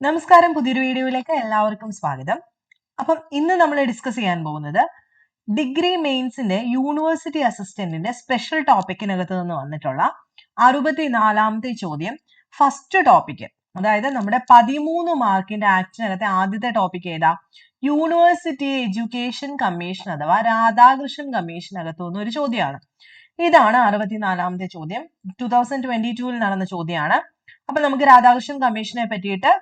നമസ്കാരം, പുതിയൊരു വീഡിയോയിലേക്ക് എല്ലാവർക്കും സ്വാഗതം. അപ്പം ഇന്ന് നമ്മൾ ഡിസ്കസ് ചെയ്യാൻ പോകുന്നത് ഡിഗ്രി മെയിൻസിന്റെ യൂണിവേഴ്സിറ്റി അസിസ്റ്റന്റിന്റെ സ്പെഷ്യൽ ടോപ്പിക്കിനകത്ത് നിന്ന് വന്നിട്ടുള്ള 64ാമത്തെ ചോദ്യം, ഫസ്റ്റ് ടോപ്പിക്. അതായത് നമ്മുടെ 13 മാർക്കിന്റെ ആക്ടിനകത്തെ ആദ്യത്തെ ടോപ്പിക് ഏതാ? യൂണിവേഴ്സിറ്റി എഡ്യൂക്കേഷൻ കമ്മീഷൻ അഥവാ രാധാകൃഷ്ണൻ കമ്മീഷനകത്തു നിന്ന് ഒരു ചോദ്യമാണ്. ഇതാണ് 64ാമത്തെ ചോദ്യം. 2022 നടന്ന ചോദ്യമാണ്. അപ്പൊ നമുക്ക് രാധാകൃഷ്ണൻ കമ്മീഷനെ പറ്റിയിട്ട്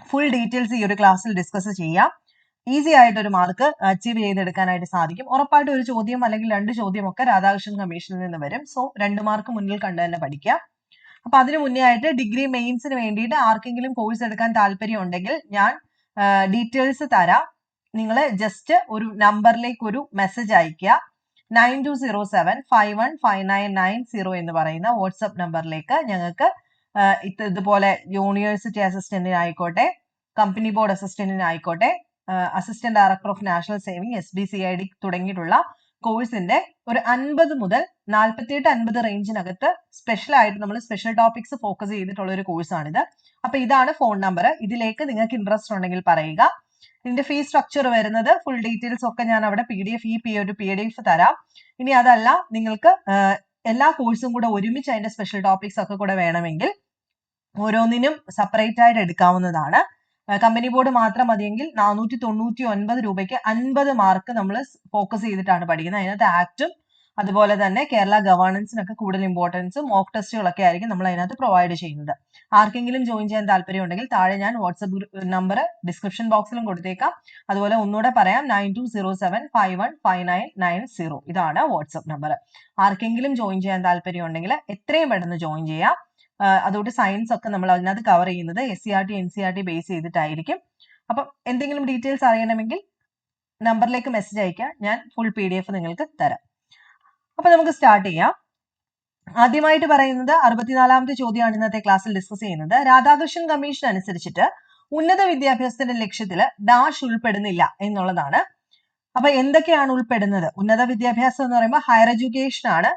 ഫുൾ ഡീറ്റെയിൽസ് ഈ ഒരു ക്ലാസ്സിൽ ഡിസ്കസ് ചെയ്യാം. ഈസി ആയിട്ട് ഒരു മാർക്ക് അച്ചീവ് ചെയ്തെടുക്കാനായിട്ട് സാധിക്കും. ഉറപ്പായിട്ടും ഒരു ചോദ്യം അല്ലെങ്കിൽ 2 ചോദ്യം ഒക്കെ രാധാകൃഷ്ണൻ കമ്മീഷനിൽ നിന്ന് വരും. സോ 2 മാർക്ക് മുന്നിൽ കണ്ടു തന്നെ പഠിക്കുക. അപ്പൊ അതിനു മുന്നേ ആയിട്ട് ഡിഗ്രി മെയിൻസിന് വേണ്ടിയിട്ട് ആർക്കെങ്കിലും കോഴ്സ് എടുക്കാൻ താല്പര്യം ഉണ്ടെങ്കിൽ ഞാൻ ഡീറ്റെയിൽസ് തരാം. നിങ്ങൾ ജസ്റ്റ് ഒരു നമ്പറിലേക്ക് ഒരു മെസ്സേജ് അയക്കുക. 9207515990 എന്ന് പറയുന്ന വാട്സ്ആപ്പ് നമ്പറിലേക്ക് ഞങ്ങൾക്ക് ഇതുപോലെ യൂണിവേഴ്സിറ്റി അസിസ്റ്റന്റിനായിക്കോട്ടെ, കമ്പനി ബോർഡ് അസിസ്റ്റന്റിനായിക്കോട്ടെ, assistant director of national saving SBCID തുടങ്ങിയിട്ടുള്ള കോഴ്സിന്റെ ഒരു 50 മുതൽ 48-50 റേഞ്ചിനകത്ത് സ്പെഷ്യൽ ആയിട്ട് നമ്മൾ സ്പെഷ്യൽ ടോപ്പിക്സ് ഫോക്കസ് ചെയ്തിട്ടുള്ള ഒരു കോഴ്സാണിത്. അപ്പൊ ഇതാണ് ഫോൺ നമ്പർ. ഇതിലേക്ക് നിങ്ങൾക്ക് ഇൻട്രസ്റ്റ് ഉണ്ടെങ്കിൽ പറയുക. ഇതിന്റെ ഫീസ് സ്ട്രക്ചർ വരുന്നത്, ഫുൾ ഡീറ്റെയിൽസ് ഒക്കെ ഞാൻ അവിടെ PDF തരാം. ഇനി അതല്ല, നിങ്ങൾക്ക് എല്ലാ കോഴ്സും കൂടെ ഒരുമിച്ച് അതിന്റെ സ്പെഷ്യൽ ടോപ്പിക്സ് ഒക്കെ കൂടെ വേണമെങ്കിൽ ഓരോന്നിനും സെപ്പറേറ്റ് ആയിട്ട് എടുക്കാവുന്നതാണ്. കമ്പനി ബോർഡ് മാത്രം മതിയെങ്കിൽ 499 രൂപയ്ക്ക് 50 മാർക്ക് നമ്മൾ ഫോക്കസ് ചെയ്തിട്ടാണ് പഠിക്കുന്നത്. അതിനകത്ത് ആക്റ്റും അതുപോലെ തന്നെ കേരള ഗവേണൻസിനൊക്കെ കൂടുതൽ ഇമ്പോർട്ടൻസ്, മോക്ക് ടെസ്റ്റുകളൊക്കെ ആയിരിക്കും നമ്മൾ അതിനകത്ത് പ്രൊവൈഡ് ചെയ്യുന്നത്. ആർക്കെങ്കിലും ജോയിൻ ചെയ്യാൻ താല്പര്യം ഉണ്ടെങ്കിൽ താഴെ ഞാൻ വാട്സ്ആപ്പ് നമ്പർ ഡിസ്ക്രിപ്ഷൻ ബോക്സിലും കൊടുത്തേക്കാം. അതുപോലെ ഒന്നുകൂടെ പറയാം, 9207515990 ഇതാണ് വാട്സ്ആപ്പ് നമ്പർ. ആർക്കെങ്കിലും ജോയിൻ ചെയ്യാൻ താല്പര്യം ഉണ്ടെങ്കിൽ എത്രയും പെട്ടെന്ന് ജോയിൻ ചെയ്യാം. അതുകൊണ്ട് സയൻസ് ഒക്കെ നമ്മൾ അതിനകത്ത് കവർ ചെയ്യുന്നത് SCRT NCRT ബേസ് ചെയ്തിട്ടായിരിക്കും. അപ്പം എന്തെങ്കിലും ഡീറ്റെയിൽസ് അറിയണമെങ്കിൽ നമ്പറിലേക്ക് മെസ്സേജ് അയക്കുക. ഞാൻ ഫുൾ PDF നിങ്ങൾക്ക് തരാം. അപ്പൊ നമുക്ക് സ്റ്റാർട്ട് ചെയ്യാം. ആദ്യമായിട്ട് പറയുന്നത് 64ാമത്തെ ചോദ്യമാണ് ഇന്നത്തെ ക്ലാസ്സിൽ ഡിസ്കസ് ചെയ്യുന്നത്. രാധാകൃഷ്ണൻ കമ്മീഷൻ അനുസരിച്ചിട്ട് ഉന്നത വിദ്യാഭ്യാസത്തിന്റെ ലക്ഷ്യത്തില് ഡാഷ് ഉൾപ്പെടുന്നില്ല എന്നുള്ളതാണ്. അപ്പൊ എന്തൊക്കെയാണ് ഉൾപ്പെടുന്നത്? ഉന്നത വിദ്യാഭ്യാസം എന്ന് പറയുമ്പോൾ ഹയർ എഡ്യൂക്കേഷൻ ആണ്.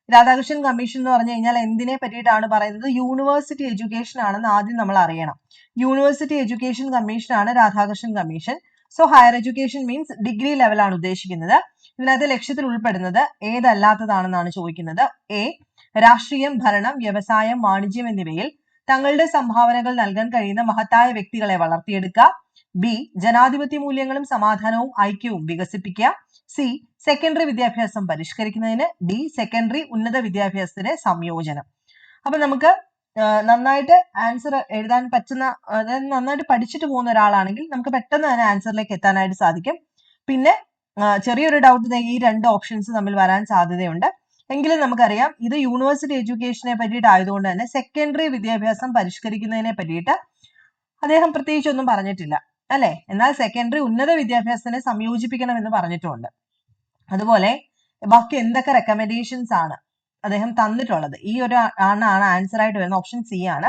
രാധാകൃഷ്ണൻ കമ്മീഷൻ എന്ന് പറഞ്ഞു കഴിഞ്ഞാൽ എന്തിനെ പറ്റിയിട്ടാണ് പറയുന്നത്? യൂണിവേഴ്സിറ്റി എഡ്യൂക്കേഷൻ ആണെന്ന് ആദ്യം നമ്മൾ അറിയണം. യൂണിവേഴ്സിറ്റി എഡ്യൂക്കേഷൻ കമ്മീഷൻ ആണ് Radhakrishnan commission. So higher education means degree ലെവലാണ് ഉദ്ദേശിക്കുന്നത്. ഇതിനകത്ത് ലക്ഷ്യത്തിൽ ഉൾപ്പെടുന്നത് ഏതല്ലാത്തതാണെന്നാണ് ചോദിക്കുന്നത്. എ, രാഷ്ട്രീയം, ഭരണം, വ്യവസായം, വാണിജ്യം എന്നിവയിൽ തങ്ങളുടെ സംഭാവനകൾ നൽകാൻ കഴിയുന്ന മഹത്തായ വ്യക്തികളെ വളർത്തിയെടുക്കുക. ബി, ജനാധിപത്യ മൂല്യങ്ങളും സമാധാനവും ഐക്യവും വികസിപ്പിക്കുക. സി, സെക്കൻഡറി വിദ്യാഭ്യാസം പരിഷ്കരിക്കുന്നതിന്. ഡി, സെക്കൻഡറി ഉന്നത വിദ്യാഭ്യാസത്തിന്റെ സംയോജനം. അപ്പൊ നമുക്ക് നന്നായിട്ട് ആൻസർ എഴുതാൻ പറ്റുന്ന, അതായത് നന്നായിട്ട് പഠിച്ചിട്ട് പോകുന്ന ഒരാളാണെങ്കിൽ നമുക്ക് പെട്ടെന്ന് തന്നെ ആൻസറിലേക്ക് എത്താനായിട്ട് സാധിക്കും. പിന്നെ ചെറിയൊരു ഡൗട്ട് ഈ 2 ഓപ്ഷൻസ് തമ്മിൽ വരാൻ സാധ്യതയുണ്ട്. എങ്കിലും നമുക്കറിയാം ഇത് യൂണിവേഴ്സിറ്റി എഡ്യൂക്കേഷനെ പറ്റിയിട്ടായതുകൊണ്ട് തന്നെ സെക്കൻഡറി വിദ്യാഭ്യാസം പരിഷ്കരിക്കുന്നതിനെ പറ്റിയിട്ട് അദ്ദേഹം പ്രത്യേകിച്ചൊന്നും പറഞ്ഞിട്ടില്ല, അല്ലെ? എന്നാൽ സെക്കൻഡറി ഉന്നത വിദ്യാഭ്യാസത്തിനെ സംയോജിപ്പിക്കണം എന്ന് പറഞ്ഞിട്ടുണ്ട്. അതുപോലെ ബാക്കി എന്തൊക്കെ റെക്കമെൻഡേഷൻസ് ആണ് അദ്ദേഹം തന്നിട്ടുള്ളത്? ഈ ഒരു ആണ് ആൻസർ ആയിട്ട് വരുന്ന ഓപ്ഷൻ സി ആണ്.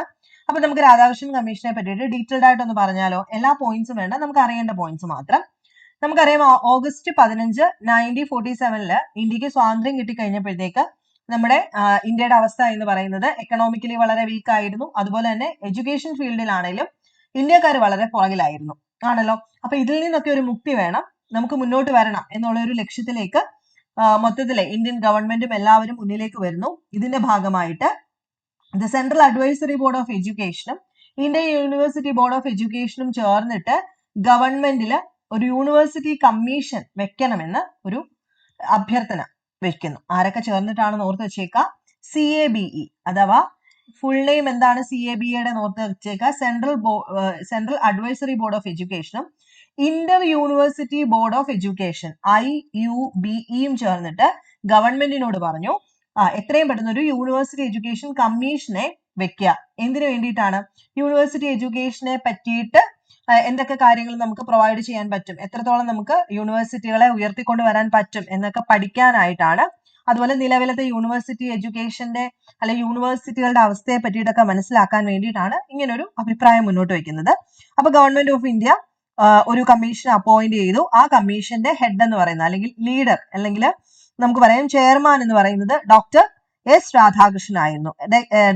അപ്പൊ നമുക്ക് രാധാകൃഷ്ണൻ കമ്മീഷനെ പറ്റിയിട്ട് ഡീറ്റെയിൽഡ് ആയിട്ട് ഒന്ന് പറഞ്ഞാലോ? എല്ലാ പോയിന്റ്സും വേണ്ട, നമുക്ക് അറിയേണ്ട പോയിന്റ്സ് മാത്രം. നമുക്കറിയാം ഓഗസ്റ്റ് 15, 1947 ഇന്ത്യക്ക് സ്വാതന്ത്ര്യം കിട്ടിക്കഴിഞ്ഞപ്പോഴത്തേക്ക് നമ്മുടെ ഇന്ത്യയുടെ അവസ്ഥ എന്ന് പറയുന്നത് എക്കണോമിക്കലി വളരെ വീക്ക് ആയിരുന്നു. അതുപോലെ തന്നെ എഡ്യൂക്കേഷൻ ഫീൽഡിലാണെങ്കിലും ഇന്ത്യക്കാർ വളരെ പുറകിലായിരുന്നു, ആണല്ലോ. അപ്പൊ ഇതിൽ നിന്നൊക്കെ ഒരു മുക്തി വേണം, നമുക്ക് മുന്നോട്ട് വരണം എന്നുള്ള ഒരു ലക്ഷ്യത്തിലേക്ക് മൊത്തത്തിലെ ഇന്ത്യൻ ഗവൺമെന്റും എല്ലാവരും മുന്നിലേക്ക് വരുന്നു. ഇതിന്റെ ഭാഗമായിട്ട് the central advisory board of എഡ്യൂക്കേഷനും ഇന്ത്യൻ യൂണിവേഴ്സിറ്റി ബോർഡ് ഓഫ് എഡ്യൂക്കേഷനും ചേർന്നിട്ട് ഗവൺമെന്റില് ഒരു യൂണിവേഴ്സിറ്റി കമ്മീഷൻ വെക്കണമെന്ന് ഒരു അഭ്യർത്ഥന വെക്കുന്നു. ആരൊക്കെ ചേർന്നിട്ടാണെന്ന് ഓർത്ത് വെച്ചേക്കാം. CABE അഥവാ ഫുൾ നെയിം എന്താണ്? CABEയുടെ ഓർത്ത് വെച്ചേക്കാം. സെൻട്രൽ അഡ്വൈസറി ബോർഡ് ഓഫ് എഡ്യൂക്കേഷനും inter university board of education IUBEയും ചേർന്നിട്ട് ഗവൺമെന്റിനോട് പറഞ്ഞു എത്രയും പെട്ടെന്ന് ഒരു യൂണിവേഴ്സിറ്റി എഡ്യൂക്കേഷൻ കമ്മീഷനെ വെക്കുക. എന്തിനു വേണ്ടിയിട്ടാണ്? യൂണിവേഴ്സിറ്റി എഡ്യൂക്കേഷനെ പറ്റിയിട്ട് എന്തൊക്കെ കാര്യങ്ങൾ നമുക്ക് പ്രൊവൈഡ് ചെയ്യാൻ പറ്റും, എത്രത്തോളം നമുക്ക് യൂണിവേഴ്സിറ്റികളെ ഉയർത്തിക്കൊണ്ട് വരാൻ പറ്റും എന്നൊക്കെ പഠിക്കാനായിട്ടാണ്. അതുപോലെ നിലവിലത്തെ യൂണിവേഴ്സിറ്റി എഡ്യൂക്കേഷന്റെ അല്ലെങ്കിൽ യൂണിവേഴ്സിറ്റികളുടെ അവസ്ഥയെ പറ്റിയിട്ടൊക്കെ മനസ്സിലാക്കാൻ വേണ്ടിയിട്ടാണ് ഇങ്ങനൊരു അഭിപ്രായം മുന്നോട്ട് വെക്കുന്നത്. അപ്പൊ ഗവൺമെന്റ് ഓഫ് ഇന്ത്യ ഒരു കമ്മീഷൻ അപ്പോയിന്റ് ചെയ്തു. ആ കമ്മീഷന്റെ ഹെഡ് എന്ന് പറയുന്നത് അല്ലെങ്കിൽ ലീഡർ അല്ലെങ്കിൽ നമുക്ക് പറയാം ചെയർമാൻ എന്ന് പറയുന്നത് ഡോക്ടർ S രാധാകൃഷ്ണൻ ആയിരുന്നു.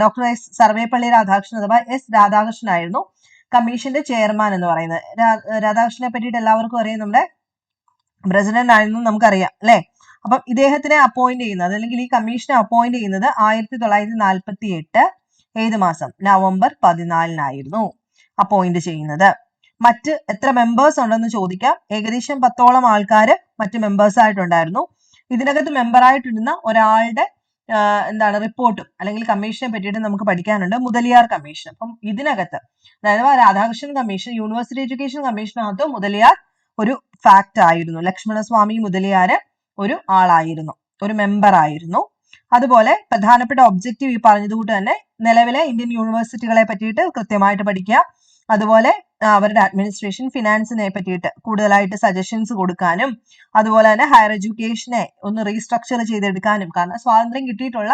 ഡോക്ടർ S സർവേപ്പള്ളി രാധാകൃഷ്ണൻ അഥവാ S രാധാകൃഷ്ണൻ ആയിരുന്നു കമ്മീഷന്റെ ചെയർമാൻ എന്ന് പറയുന്നത്. രാധാകൃഷ്ണനെ പറ്റിയിട്ട് എല്ലാവർക്കും അറിയാം, നമ്മുടെ പ്രസിഡന്റ് ആയിരുന്നു നമുക്കറിയാം അല്ലെ. അപ്പം ഇദ്ദേഹത്തിനെ അപ്പോയിന്റ് ചെയ്യുന്നത് അല്ലെങ്കിൽ ഈ കമ്മീഷനെ അപ്പോയിന്റ് ചെയ്യുന്നത് 1948 ഏത് മാസം? നവംബർ 14 അപ്പോയിന്റ് ചെയ്യുന്നത്. മറ്റ് എത്ര മെമ്പേഴ്സ് ഉണ്ടെന്ന് ചോദിക്കാം. ഏകദേശം 10ഓളം ആൾക്കാര് മറ്റ് മെമ്പേഴ്സ് ആയിട്ടുണ്ടായിരുന്നു. ഇതിനകത്ത് മെമ്പറായിട്ടിരുന്ന ഒരാളുടെ എന്താണ് റിപ്പോർട്ടും അല്ലെങ്കിൽ കമ്മീഷനെ പറ്റിയിട്ട് നമുക്ക് പഠിക്കാനുണ്ട്, മുതലിയാർ കമ്മീഷൻ. അപ്പം ഇതിനകത്ത് അതായത് രാധാകൃഷ്ണൻ കമ്മീഷൻ, യൂണിവേഴ്സിറ്റി എഡ്യൂക്കേഷൻ കമ്മീഷനകത്ത് മുതലിയാർ ഒരു ഫാക്ട് ആയിരുന്നു. ലക്ഷ്മണസ്വാമി മുതലിയാര് ഒരു ആളായിരുന്നു, ഒരു മെമ്പർ ആയിരുന്നു. അതുപോലെ പ്രധാനപ്പെട്ട ഒബ്ജക്റ്റീവ് ഈ പറഞ്ഞതുകൊണ്ട് തന്നെ നിലവിലെ ഇന്ത്യൻ യൂണിവേഴ്സിറ്റികളെ പറ്റിയിട്ട് കൃത്യമായിട്ട് പഠിക്കുക. അതുപോലെ അവരുടെ അഡ്മിനിസ്ട്രേഷൻ, ഫിനാൻസിനെ പറ്റിയിട്ട് കൂടുതലായിട്ട് സജഷൻസ് കൊടുക്കാനും അതുപോലെ തന്നെ ഹയർ എഡ്യൂക്കേഷനെ ഒന്ന് റീസ്ട്രക്ചർ ചെയ്തെടുക്കാനും. കാരണം സ്വാതന്ത്ര്യം കിട്ടിയിട്ടുള്ള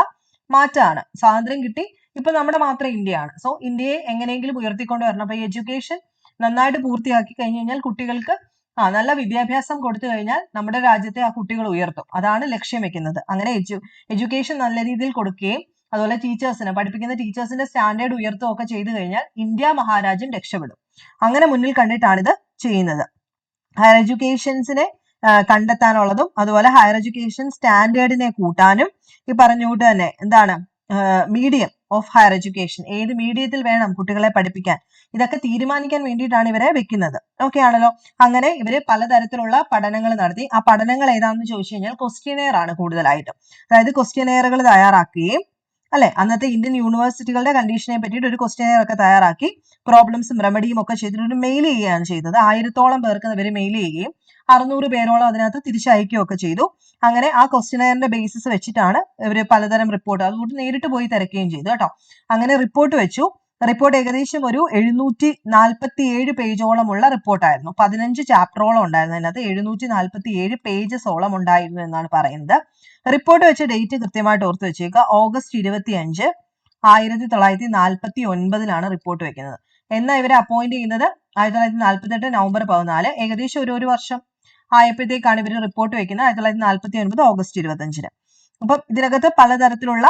മാറ്റമാണ്, സ്വാതന്ത്ര്യം കിട്ടി, ഇപ്പൊ നമ്മുടെ മാത്രം ഇന്ത്യയാണ്. സോ ഇന്ത്യയെ എങ്ങനെയെങ്കിലും ഉയർത്തിക്കൊണ്ട് വരണം. അപ്പൊ ഈ എഡ്യൂക്കേഷൻ നന്നായിട്ട് പൂർത്തിയാക്കി കഴിഞ്ഞു കഴിഞ്ഞാൽ കുട്ടികൾക്ക് നല്ല വിദ്യാഭ്യാസം കൊടുത്തു കഴിഞ്ഞാൽ നമ്മുടെ രാജ്യത്തെ ആ കുട്ടികൾ ഉയർത്തും. അതാണ് ലക്ഷ്യം വെക്കുന്നത്. അങ്ങനെ എഡ്യൂക്കേഷൻ നല്ല രീതിയിൽ കൊടുക്കുകയും അതുപോലെ ടീച്ചേഴ്സിന്, പഠിപ്പിക്കുന്ന ടീച്ചേഴ്സിന്റെ സ്റ്റാൻഡേർഡ് ഉയർത്തുകയും ഒക്കെ ചെയ്തു കഴിഞ്ഞാൽ ഇന്ത്യ മഹാരാജ്യം രക്ഷപ്പെടും. അങ്ങനെ മുന്നിൽ കണ്ടിട്ടാണ് ഇത് ചെയ്യുന്നത്. ഹയർ എഡ്യൂക്കേഷൻസിനെ കണ്ടെത്താനുള്ളതും അതുപോലെ ഹയർ എഡ്യൂക്കേഷൻ സ്റ്റാൻഡേർഡിനെ കൂട്ടാനും ഈ പറഞ്ഞുകൊണ്ട് തന്നെ എന്താണ് മീഡിയം ഓഫ് ഹയർ എഡ്യൂക്കേഷൻ, ഏത് മീഡിയത്തിൽ വേണം കുട്ടികളെ പഠിപ്പിക്കാൻ, ഇതൊക്കെ തീരുമാനിക്കാൻ വേണ്ടിയിട്ടാണ് ഇവരെ വെക്കുന്നത്. ഓക്കെ ആണല്ലോ. അങ്ങനെ ഇവര് പലതരത്തിലുള്ള പഠനങ്ങൾ നടത്തി. ആ പഠനങ്ങൾ ഏതാണെന്ന് ചോദിച്ചു കഴിഞ്ഞാൽ ക്വസ്റ്റ്യനെയർ ആണ് കൂടുതലായിട്ടും. അതായത് ക്വസ്റ്റ്യനെയറുകൾ തയ്യാറാക്കുകയും അല്ലെ, അന്നത്തെ ഇന്ത്യൻ യൂണിവേഴ്സിറ്റികളുടെ കണ്ടീഷനെ പറ്റിയിട്ട് ഒരു ക്വസ്റ്റ്യനെയർ ഒക്കെ തയ്യാറാക്കി പ്രോബ്ലംസും റെമഡിയും ഒക്കെ ചെയ്തിട്ട് ഒരു മെയിൽ ചെയ്യുകയാണ് ചെയ്തത്. 1000ഓളം പേർക്ക് ഇവർ മെയിൽ ചെയ്യുകയും 600 പേരോളം അതിനകത്ത് തിരിച്ചയക്കുകയും ഒക്കെ ചെയ്തു. അങ്ങനെ ആ ക്വസ്റ്റ്യനെയറിന്റെ ബേസിസ് വെച്ചിട്ടാണ് ഇവർ പലതരം റിപ്പോർട്ട്, അതുകൊണ്ട് നേരിട്ട് പോയി തിരക്കുകയും ചെയ്തു കേട്ടോ. അങ്ങനെ റിപ്പോർട്ട് വെച്ചു. റിപ്പോർട്ട് ഏകദേശം ഒരു 747 പേജോളമുള്ള റിപ്പോർട്ടായിരുന്നു. 15 ചാപ്റ്ററോളം ഉണ്ടായിരുന്നു. അതിനകത്ത് 747 പേജസോളം ഉണ്ടായിരുന്നു എന്നാണ് പറയുന്നത്. റിപ്പോർട്ട് വെച്ച ഡേറ്റ് കൃത്യമായിട്ട് ഓർത്ത് വെച്ചേക്കുക. ഓഗസ്റ്റ് 25, 1949 റിപ്പോർട്ട് വെക്കുന്നത്. എന്നാ ഇവരെ അപ്പോയിന്റ് ചെയ്യുന്നത് 1948 നവംബർ 14. ഏകദേശം ഒരു വർഷം ആയപ്പോഴത്തേക്കാണ് ഇവർ റിപ്പോർട്ട് വെക്കുന്നത് 1949 ഓഗസ്റ്റ് 25. അപ്പം ഇതിനകത്ത് പലതരത്തിലുള്ള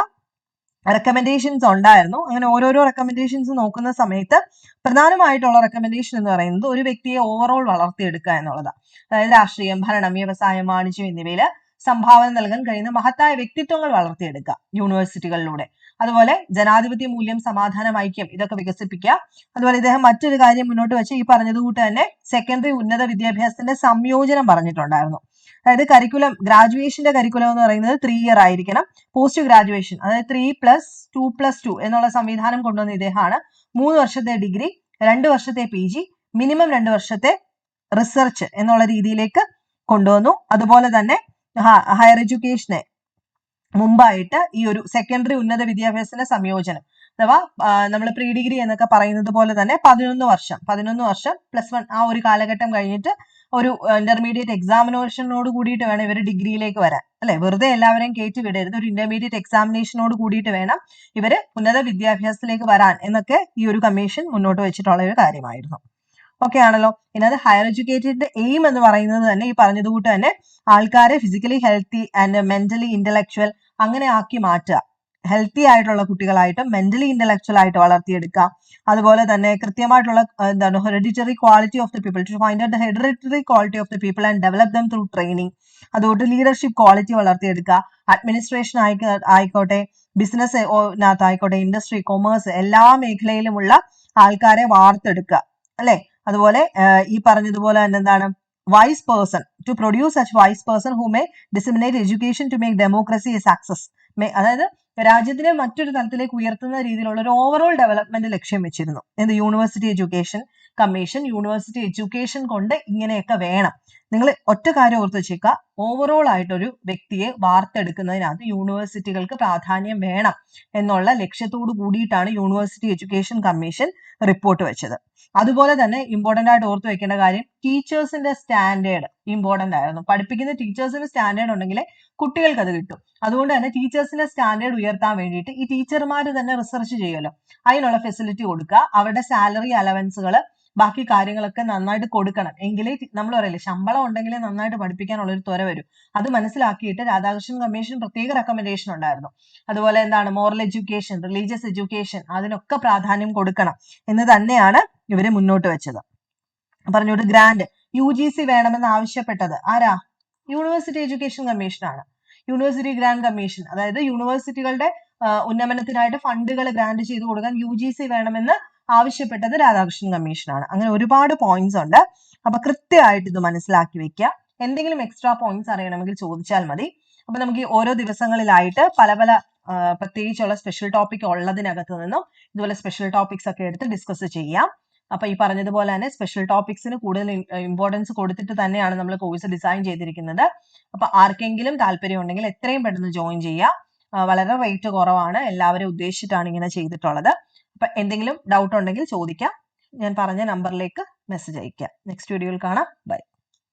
റെക്കമെൻഡേഷൻസ് ഉണ്ടായിരുന്നു. അങ്ങനെ ഓരോരോ റെക്കമെൻഡേഷൻസ് നോക്കുന്ന സമയത്ത് പ്രധാനമായിട്ടുള്ള റെക്കമെൻഡേഷൻ എന്ന് പറയുന്നത് ഒരു വ്യക്തിയെ ഓവറോൾ വളർത്തിയെടുക്കുക എന്നുള്ളതാണ്. അതായത് രാഷ്ട്രീയം, ഭരണം, വ്യവസായം, വാണിജ്യം എന്നിവയിൽ സംഭാവന നൽകാൻ കഴിയുന്ന മഹത്തായ വ്യക്തിത്വങ്ങൾ വളർത്തിയെടുക്കുക യൂണിവേഴ്സിറ്റികളിലൂടെ. അതുപോലെ ജനാധിപത്യ മൂല്യം, സമാധാനം, ഐക്യം ഇതൊക്കെ വികസിപ്പിക്കുക. അതുപോലെ ഇദ്ദേഹം മറ്റൊരു കാര്യം മുന്നോട്ട് വെച്ച് ഈ പറഞ്ഞതുകൂട്ട് തന്നെ സെക്കൻഡറി ഉന്നത വിദ്യാഭ്യാസത്തിന്റെ സംയോജനം പറഞ്ഞിട്ടുണ്ടായിരുന്നു. അതായത് കരിക്കുലം, ഗ്രാജുവേഷന്റെ കരിക്കുലം എന്ന് പറയുന്നത് 3 ഇയർ ആയിരിക്കണം. പോസ്റ്റ് ഗ്രാജുവേഷൻ അതായത് 3+2+2 എന്നുള്ള സംവിധാനം കൊണ്ടുവന്ന ഇദ്ദേഹമാണ് 3 വർഷത്തെ ഡിഗ്രി, 2 വർഷത്തെ PG, മിനിമം 2 വർഷത്തെ റിസർച്ച് എന്നുള്ള രീതിയിലേക്ക് കൊണ്ടുവന്നു. അതുപോലെ തന്നെ ഹയർ എഡ്യൂക്കേഷനെ മുമ്പായിട്ട് ഈ ഒരു സെക്കൻഡറി ഉന്നത വിദ്യാഭ്യാസത്തിന്റെ സംയോജനം അഥവാ നമ്മൾ പ്രീ ഡിഗ്രി എന്നൊക്കെ പറയുന്നത് പോലെ തന്നെ 11 വർഷം +1 ആ ഒരു കാലഘട്ടം കഴിഞ്ഞിട്ട് ഒരു ഇന്റർമീഡിയറ്റ് എക്സാമിനേഷനോട് കൂടിയിട്ട് വേണം ഇവർ ഡിഗ്രിയിലേക്ക് വരാൻ അല്ലെ. വെറുതെ എല്ലാവരെയും കയറ്റി വിടരുത്. ഒരു ഇന്റർമീഡിയറ്റ് എക്സാമിനേഷനോട് കൂടിയിട്ട് വേണം ഇവര് ഉന്നത വിദ്യാഭ്യാസത്തിലേക്ക് വരാൻ എന്നൊക്കെ ഈ ഒരു കമ്മീഷൻ മുന്നോട്ട് വെച്ചിട്ടുള്ള ഒരു കാര്യമായിരുന്നു. ഓക്കെ ആണല്ലോ. ഇതിനകത്ത് ഹയർ എഡ്യൂക്കേറ്റഡ് എയിം എന്ന് പറയുന്നത് തന്നെ ഈ പറഞ്ഞതുകൂട്ട് തന്നെ ആൾക്കാരെ physically healthy and mentally intellectual അങ്ങനെ ആക്കി മാറ്റുക. ഹെൽത്തി ആയിട്ടുള്ള കുട്ടികളായിട്ടും മെന്റലി ഇന്റലക്ച്വൽ ആയിട്ട് വളർത്തിയെടുക്കുക. അതുപോലെ തന്നെ കൃത്യമായിട്ടുള്ള എന്താണ് hereditary quality of the people, to find out the hereditary quality of the people and develop them through training. അതുകൊണ്ട് ലീഡർഷിപ്പ് ക്വാളിറ്റി വളർത്തിയെടുക്കുക. അഡ്മിനിസ്ട്രേഷൻ ആയിക്കോട്ടെ, ബിസിനസ് ആയിക്കോട്ടെ, ഇൻഡസ്ട്രി, കൊമേഴ്സ് എല്ലാ മേഖലയിലുമുള്ള ആൾക്കാരെ വാർത്തെടുക്കുക അല്ലെ. അതുപോലെ ഈ പറഞ്ഞതുപോലെ തന്നെ എന്താണ് wise person, to produce such wise person who may disseminate education to make democracy a success. അതായത് രാജ്യത്തിനെ മറ്റൊരു തലത്തിലേക്ക് ഉയർത്തുന്ന രീതിയിലുള്ള ഒരു ഓവറോൾ ഡെവലപ്മെന്റ് ലക്ഷ്യം വെച്ചിരുന്നു. എന്ത് university education commission. University education കൊണ്ട് ഇങ്ങനെയൊക്കെ വേണം. നിങ്ങൾ ഒറ്റ കാര്യം ഓർത്ത് വെച്ചേക്കുക, ഓവറോൾ ആയിട്ടൊരു വ്യക്തിയെ വാർത്തെടുക്കുന്നതിനകത്ത് യൂണിവേഴ്സിറ്റികൾക്ക് പ്രാധാന്യം വേണം എന്നുള്ള ലക്ഷ്യത്തോടു കൂടിയിട്ടാണ് യൂണിവേഴ്സിറ്റി എഡ്യൂക്കേഷൻ കമ്മീഷൻ റിപ്പോർട്ട് വെച്ചത്. അതുപോലെ തന്നെ ഇമ്പോർട്ടന്റ് ആയിട്ട് ഓർത്ത് വെക്കേണ്ട കാര്യം ടീച്ചേഴ്സിന്റെ സ്റ്റാൻഡേർഡ് ഇമ്പോർട്ടന്റ് ആയിരുന്നു. പഠിപ്പിക്കുന്ന ടീച്ചേഴ്സിന്റെ സ്റ്റാൻഡേർഡ് ഉണ്ടെങ്കിൽ കുട്ടികൾക്ക് അത് കിട്ടും. അതുകൊണ്ട് തന്നെ ടീച്ചേഴ്സിന്റെ സ്റ്റാൻഡേർഡ് ഉയർത്താൻ വേണ്ടിയിട്ട് ഈ ടീച്ചർമാർ തന്നെ റിസർച്ച് ചെയ്യുമല്ലോ, അതിനുള്ള ഫെസിലിറ്റി കൊടുക്കുക. അവരുടെ സാലറി അലവൻസുകൾ ബാക്കി കാര്യങ്ങളൊക്കെ നന്നായിട്ട് കൊടുക്കണം. എങ്കിലേ നമ്മൾ പറയില്ലേ ശമ്പളം ഉണ്ടെങ്കിൽ നന്നായിട്ട് പഠിപ്പിക്കാനുള്ള ഒരു ത്വര വരും. അത് മനസ്സിലാക്കിയിട്ട് രാധാകൃഷ്ണൻ കമ്മീഷൻ പ്രത്യേക റെക്കമെൻഡേഷൻ ഉണ്ടായിരുന്നു. അതുപോലെ എന്താണ് മോറൽ എഡ്യൂക്കേഷൻ, റിലീജിയസ് എഡ്യൂക്കേഷൻ അതിനൊക്കെ പ്രാധാന്യം കൊടുക്കണം എന്ന് തന്നെയാണ് ഇവര് മുന്നോട്ട് വെച്ചത്. പറഞ്ഞോട്ട് ഗ്രാന്റ് UGC വേണമെന്ന് ആവശ്യപ്പെട്ടത് ആരാ? യൂണിവേഴ്സിറ്റി എഡ്യൂക്കേഷൻ കമ്മീഷൻ ആണ്. യൂണിവേഴ്സിറ്റി ഗ്രാന്റ് കമ്മീഷൻ, അതായത് യൂണിവേഴ്സിറ്റികളുടെ ഉന്നമനത്തിനായിട്ട് ഫണ്ടുകൾ ഗ്രാന്റ് ചെയ്ത് കൊടുക്കാൻ UGC വേണമെന്ന് ആവശ്യപ്പെട്ടത് രാധാകൃഷ്ണൻ കമ്മീഷൻ ആണ്. അങ്ങനെ ഒരുപാട് പോയിന്റ്സ് ഉണ്ട്. അപ്പൊ കൃത്യമായിട്ട് ഇത് മനസ്സിലാക്കി വെക്കുക. എന്തെങ്കിലും എക്സ്ട്രാ പോയിന്റ്സ് അറിയണമെങ്കിൽ ചോദിച്ചാൽ മതി. അപ്പൊ നമുക്ക് ഈ ഓരോ ദിവസങ്ങളിലായിട്ട് പല പല പ്രത്യേകിച്ചുള്ള സ്പെഷ്യൽ ടോപ്പിക് ഉള്ളതിനകത്ത് നിന്നും ഇതുപോലെ സ്പെഷ്യൽ ടോപ്പിക്സ് ഒക്കെ എടുത്ത് ഡിസ്കസ് ചെയ്യാം. അപ്പൊ ഈ പറഞ്ഞതുപോലെ തന്നെ സ്പെഷ്യൽ ടോപ്പിക്സിന് കൂടുതൽ ഇമ്പോർട്ടൻസ് കൊടുത്തിട്ട് തന്നെയാണ് നമ്മൾ കോഴ്സ് ഡിസൈൻ ചെയ്തിരിക്കുന്നത്. അപ്പൊ ആർക്കെങ്കിലും താല്പര്യം ഉണ്ടെങ്കിൽ എത്രയും പെട്ടെന്ന് ജോയിൻ ചെയ്യുക. വളരെ റേറ്റ് കുറവാണ്, എല്ലാവരും ഉദ്ദേശിച്ചിട്ടാണ് ഇങ്ങനെ ചെയ്തിട്ടുള്ളത്. അപ്പൊ എന്തെങ്കിലും ഡൗട്ട് ഉണ്ടെങ്കിൽ ചോദിക്കാം. ഞാൻ പറഞ്ഞ നമ്പറിലേക്ക് മെസ്സേജ് അയക്കാം. നെക്സ്റ്റ് വീഡിയോയിൽ കാണാം. ബൈ.